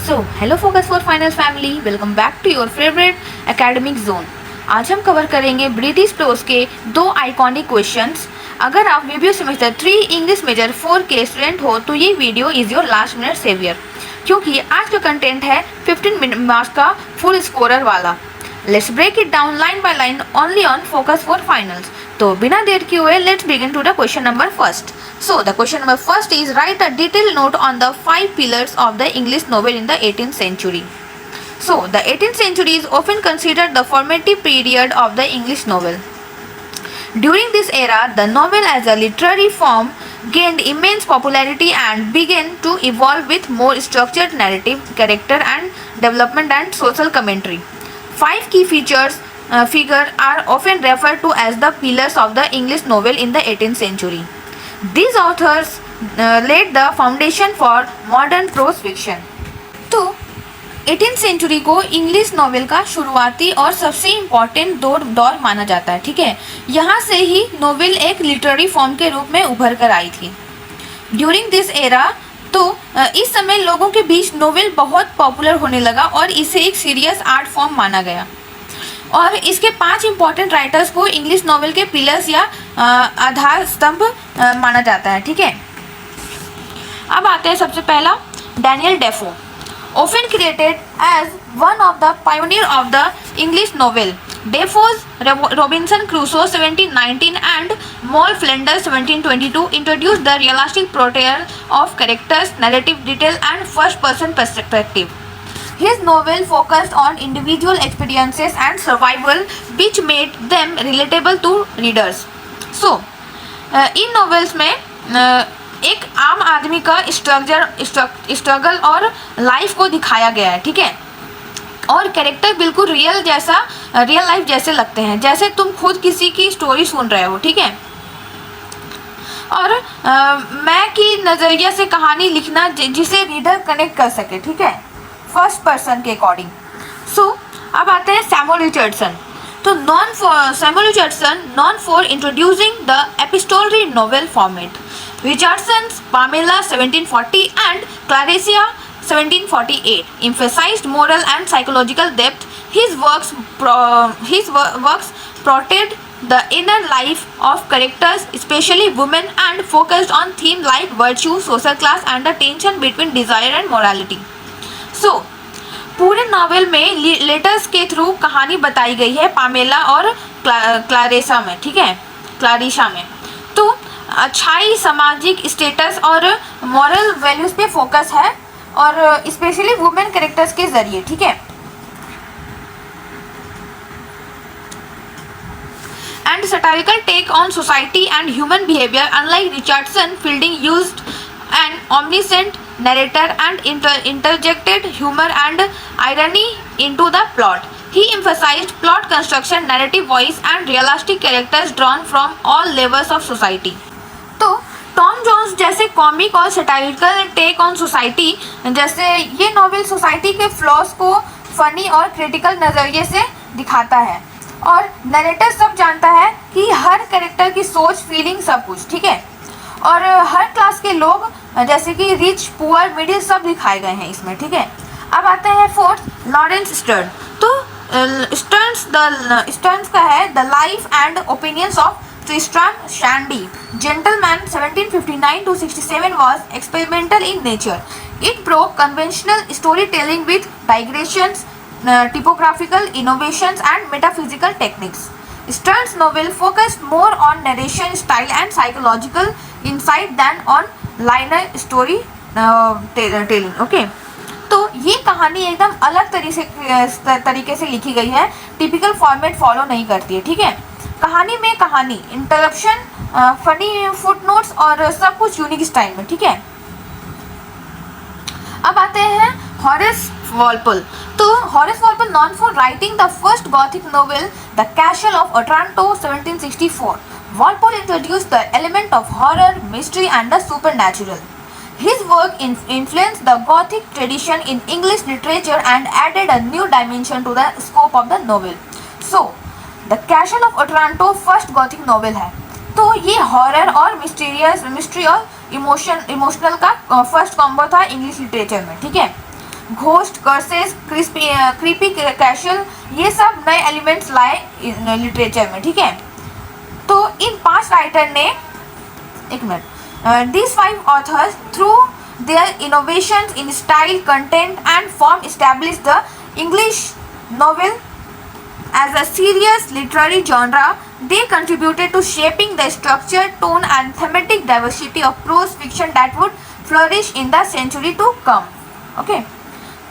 So hello focus for final family, welcome back to your favourite academic zone. आज हम cover करेंगे British pros के 2 iconic questions. अगर आप वीडियो सेमेस्टर 3 इंग्लिश मेजर 4 के student हो तो ये video is your last minute saviour, क्योंकि आज का कंटेंट है 15 मार्क्स का फुल स्कोरर वाला। Let's break it down line by line only on focus for finals. तो बिना देर किए हुए let's begin to the question number first. So the question number first is write a detailed note on the 5 pillars of the English novel in the 18th century. So the 18th century is often considered the formative period of the English novel. During this era, the novel as a literary form gained immense popularity and began to evolve with more structured narrative, character and development and social commentary. 5 key figures are often referred to as the pillars of the English novel in the 18th century. These authors laid the foundation for modern prose fiction. तो 18th century को English novel का शुरुआती और सबसे important दौर माना जाता है। ठीक है, यहाँ से ही नॉवेल एक लिटरेरी फॉर्म के रूप में उभर कर आई थी। ड्यूरिंग दिस एरा, तो इस समय लोगों के बीच नॉवेल बहुत पॉपुलर होने लगा और इसे एक सीरियस आर्ट फॉर्म माना गया। और इसके 5 इम्पॉर्टेंट राइटर्स को इंग्लिश नॉवेल के पिलर्स या आधार स्तंभ माना जाता है। ठीक है, अब आते हैं सबसे पहला Daniel Defoe, often created as one of the pioneer of the English novel. Defoe's Robinson Crusoe 1719 and Moll Flanders 1722 introduce the realistic portrayal of characters, narrative detail and first person perspective. His novel focused on individual experiences and survival, which made them relatable to readers. So, in novels में एक आम आदमी का struggle और life को दिखाया गया है। ठीक है, और कैरेक्टर बिल्कुल रियल लाइफ जैसे लगते हैं, जैसे तुम खुद किसी की स्टोरी सुन रहे हो। ठीक है, और मैं की नज़रिया से कहानी लिखना जिसे रीडर कनेक्ट कर सके। ठीक है, फर्स्ट पर्सन के अकॉर्डिंग। सो अब आते हैं सैमुअल रिचर्डसन। तो Samuel Richardson known for introducing the epistolary novel format. Richardson's Pamela 1740 and Clarissa 1748 emphasized moral and psychological depth. His works portrayed the inner life of characters, especially women, and focused on themes like virtue, social class, and the tension between desire and morality. सो पूरे novel में letters के through कहानी बताई गई है Pamela और क्लारेसा में। ठीक है, क्लारिशा में। तो अच्छाई, सामाजिक स्टेटस और मॉरल वैल्यूज पे फोकस है, और स्पेशली वुमेन कैरेक्टर्स के जरिए। ठीक है, and satirical take on society and human behaviour. Unlike Richardson, Fielding used an omniscient narrator and interjected humor and irony into the plot. He emphasized plot construction, narrative voice, and realistic characters drawn from all levels of society. तो Tom Jones जैसे comic और satirical take on society, जैसे ये novel society के flaws को funny और critical नज़रिए से दिखाता है, और नरेटर सब जानता है कि हर कैरेक्टर की सोच, फीलिंग, सब कुछ। ठीक है, और हर क्लास के लोग जैसे कि रिच, पुअर, मिडिल सब दिखाए गए हैं इसमें। ठीक है, अब आते हैं फोर्थ, लॉरेंस स्टर्न। तो स्टर्न्स का है the life and opinions of Tristram Shandy. Gentleman 1759 to 67 was experimental in nature. It broke conventional storytelling with digressions, typographical innovations, and metaphysical techniques. Stern's novel focused more on narration style and psychological insight than on linear story telling. Okay, तो ये कहानी एकदम अलग तरीके से लिखी गई है, टिपिकल फॉर्मेट फॉलो नहीं करती है। ठीक है, कहानी में कहानी, इंटरप्शन, फनी फुटनोट्स और सब कुछ यूनिक स्टाइल में। ठीक है, अब आते हैं हॉरेस वॉलपोल। तो Horace Walpole non for writing the first Gothic novel the Castle of Otranto 1764. Walpole introduced the element of horror, mystery, and the supernatural. His work influenced the Gothic tradition in English literature and added a new dimension to the scope of the novel. So, The Castle of Otranto first Gothic novel है। तो ये horror और mystery और emotional का first combo था English literature में। ठीक है, घोस्ट, कर्सेस, क्रीपी कैशल, ये सब नए एलिमेंट्स लाए लिटरेचर में, ठीक है। तो इन 5 राइटर ने, एक minute, these 5 authors through their innovations in style, content and form established the English novel as a serious literary genre. They contributed to shaping the structure, tone and thematic diversity of prose fiction that would flourish in the century to come. Okay,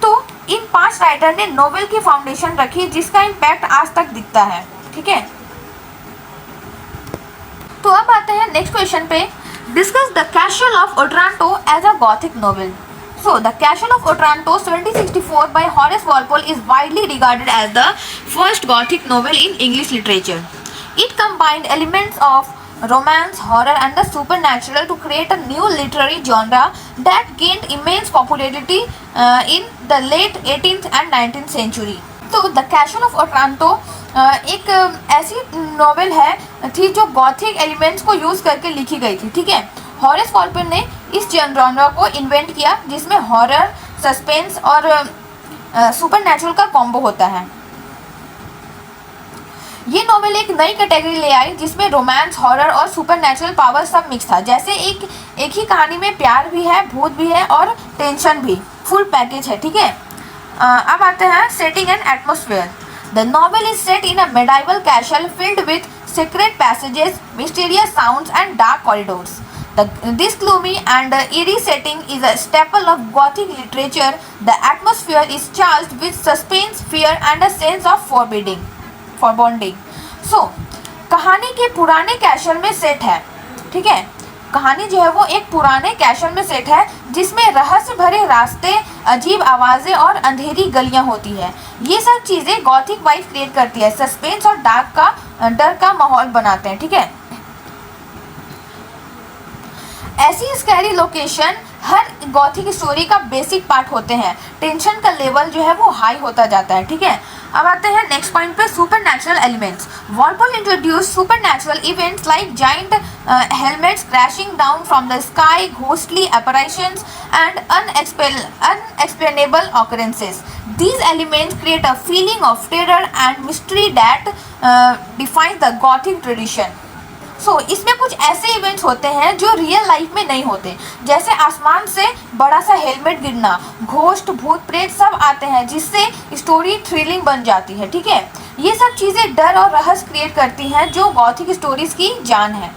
तो इन 5 writer ने novel की foundation रखी जिसका impact आज तक दिखता है, ठीक है। तो अब आते हैं नेक्स्ट क्वेश्चन पे। Discuss the Castle of Otranto as a Gothic novel. So, The Castle of Otranto 1764 by Horace Walpole is widely regarded as the first Gothic novel in English literature. It combined elements of romance, horror and the supernatural to create a new literary genre that gained immense popularity in the late 18th and 19th century. तो the Castle of Otranto एक ऐसी novel है थी जो Gothic elements को use करके लिखी गई थी, ठीक है। हॉरेस वॉल्पोल ने इस जॉनरा को इन्वेंट किया जिसमें हॉरर, सस्पेंस और सुपरनैचुरल का कॉम्बो होता है। ये नॉवेल एक नई कैटेगरी ले आई जिसमें रोमांस, हॉरर और सुपरनैचुरल पावर सब मिक्स था। जैसे एक ही कहानी में प्यार भी है, भूत भी है और टेंशन भी, फुल पैकेज है, ठीक है। अब आते हैं setting and atmosphere. The novel is set in a medieval castle filled with secret passages, mysterious sounds and dark corridors. This gloomy and eerie setting is a staple of Gothic literature. The atmosphere is charged with suspense, fear, and a sense of foreboding. So, कहानी के पुराने castle में set है, ठीक है। कहानी जो है वो एक पुराने कैसल में सेट है जिसमें रहस्य भरे रास्ते, अजीब आवाज़ें और अंधेरी गलियां होती है। ये सब चीज़ें गॉथिक वाइब क्रिएट करती है, सस्पेंस और डर का माहौल बनाते हैं, ठीक है। ऐसी स्कैरी लोकेशन हर गॉथिक स्टोरी का बेसिक पार्ट होते हैं। टेंशन का लेवल जो है वो हाई होता जाता है, ठीक है। अब आते हैं नेक्स्ट पॉइंट पे, supernatural elements. Walpole introduce supernatural events like giant helmets crashing down from the sky, ghostly apparitions and unexplainable occurrences. These elements create a feeling of terror and mystery that defines the Gothic tradition. इसमें कुछ ऐसे events होते हैं जो real life में नहीं होते, जैसे आसमान से बड़ा सा हेलमेट गिरना, घोस्ट, भूत प्रेत सब आते हैं जिससे स्टोरी थ्रिलिंग बन जाती है, ठीक है। ये सब चीज़ें डर और रहस्य क्रिएट करती हैं जो गॉथिक स्टोरीज की जान है।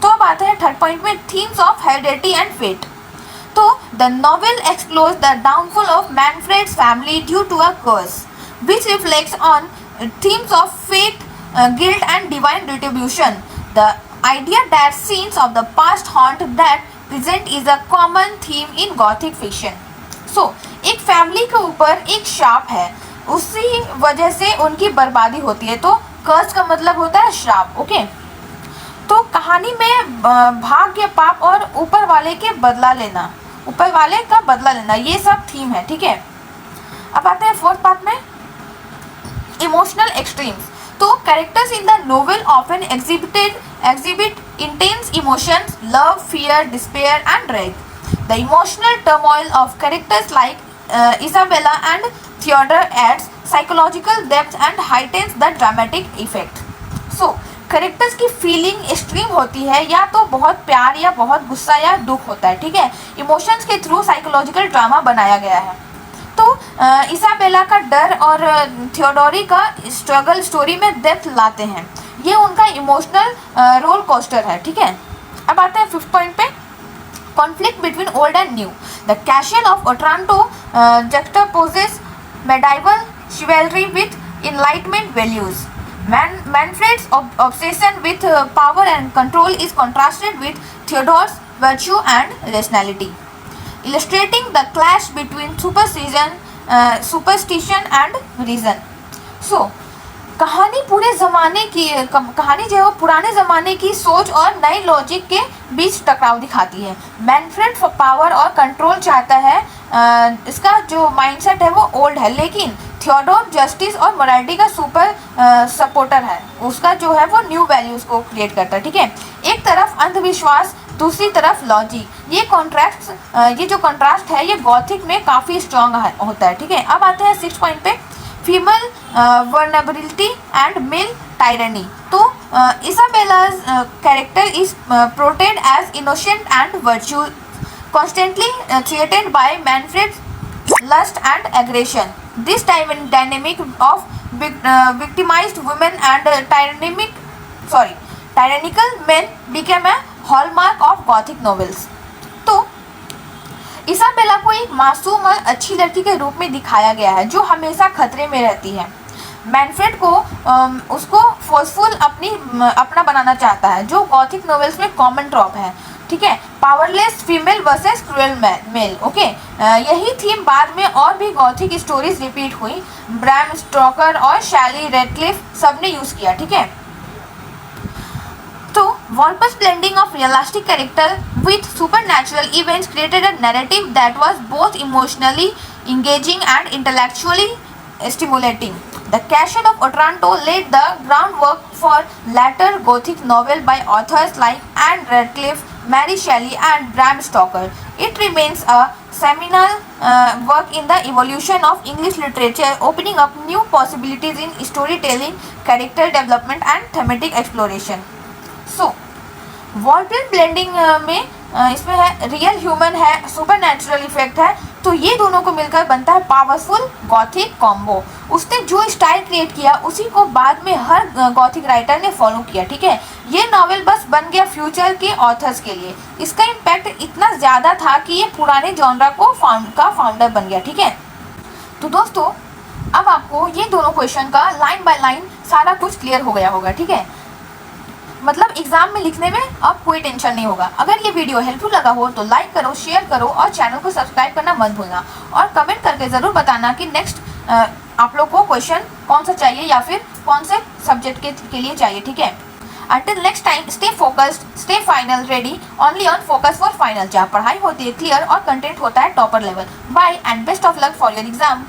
तो अब आते हैं थर्ड पॉइंट में, themes of heredity and fate. तो the novel explores the downfall of Manfred's family due to a curse which reflects on themes of fate, guilt and divine retribution. The idea that scenes of the past haunt that present is a common theme in Gothic fiction. So, एक family के ऊपर एक श्राप है, उसी वजह से उनकी बर्बादी होती है। तो कर्स का मतलब होता है श्राप, ओके। तो कहानी में भाग्य, पाप और ऊपर वाले का बदला लेना, ये सब थीम है, ठीक है। अब आते हैं फोर्थ पार्ट में, इमोशनल एक्सट्रीम्स। तो characters in the novel often exhibit intense emotions, love, fear, despair and dread. The emotional turmoil of characters like Isabella and Theodore adds psychological depth and heightens the dramatic effect. So, characters की feeling extreme होती है, या तो बहुत प्यार या बहुत गुस्सा या दुख होता है, ठीक है। इमोशंस के थ्रू साइकोलॉजिकल ड्रामा बनाया गया है। तो इसाबेला का डर और थियोडोरी का स्ट्रगल स्टोरी में डेप्थ लाते हैं। ये उनका इमोशनल रोल कोस्टर है, ठीक है। अब आते हैं फिफ्थ पॉइंट पे, conflict between old and new. The Castle of Otranto juxtaposes medieval chivalry with enlightenment values. Manfred's obsession with power and control is contrasted with Theodore's virtue and rationality, illustrating the clash between superstition and reason. So, कहानी जो है वो पुराने ज़माने की सोच और नए लॉजिक के बीच टकराव दिखाती है। मैनफ्रेड पावर और कंट्रोल चाहता है, इसका जो माइंडसेट है वो ओल्ड है, लेकिन थियोडोर जस्टिस और मोरालिटी का सुपर सपोर्टर है, उसका जो है वो न्यू वैल्यूज़ को क्रिएट करता है, ठीक है। एक तरफ अंधविश्वास दूसरी तरफ लॉजिक। ये जो कंट्रास्ट है ये गॉथिक में काफ़ी स्ट्रॉन्ग होता है। ठीक है, अब आते हैं 6 पॉइंट पे, female vulnerability and male tyranny. तो Isabella's character is portrayed as innocent and virtue, constantly threatened by Manfred lust and aggression. This dynamic of victimized women and tyrannical men became a hallmark of Gothic novels। तो Isabella को एक मासूम और अच्छी लड़की के रूप में दिखाया गया है जो हमेशा खतरे में रहती है। मैनफ्रेड को उसको फोर्सफुल अपना बनाना चाहता है, जो गॉथिक नॉवेल्स में कॉमन ट्रॉप है। ठीक है, powerless female versus cruel male. Okay, यही थीम बाद में और भी गॉथिक स्टोरीज रिपीट हुई। ब्रैम स्टोकर और शैली रेडक्लिफ सब ने यूज किया। ठीक है, तो Wolper's blending of realistic character with supernatural events created a narrative that was both emotionally engaging and intellectually stimulating. The Castle of Otranto laid the groundwork for later Gothic novel by authors like Anne Radcliffe, Mary Shelley, and Bram Stoker. It remains a seminal work in the evolution of English literature, opening up new possibilities in storytelling, character development, and thematic exploration. So, Walpole blending में इसमें है real human है, super natural effect है, तो ये दोनों को मिलकर बनता है पावरफुल गॉथिक कॉम्बो। उसने जो स्टाइल क्रिएट किया उसी को बाद में हर गॉथिक राइटर ने फॉलो किया। ठीक है, ये नॉवेल बस बन गया फ्यूचर के ऑथर्स के लिए। इसका इम्पैक्ट इतना ज़्यादा था कि ये पुराने जॉनरा को फाउंडर बन गया। ठीक है, तो दोस्तों अब आपको ये दोनों क्वेश्चन का लाइन बाय लाइन सारा कुछ क्लियर हो गया होगा। ठीक है, मतलब एग्जाम में लिखने में अब कोई टेंशन नहीं होगा। अगर ये वीडियो हेल्पफुल लगा हो तो लाइक करो, शेयर करो और चैनल को सब्सक्राइब करना मत भूलना। और कमेंट करके ज़रूर बताना कि नेक्स्ट आप लोग को क्वेश्चन कौन सा चाहिए या फिर कौन से सब्जेक्ट के लिए चाहिए। ठीक है, until next time, stay focused, stay final ready, only on focus for final, जहाँ पढ़ाई होती है क्लियर और कंटेंट होता है topper level. Bye and best of luck for your exam.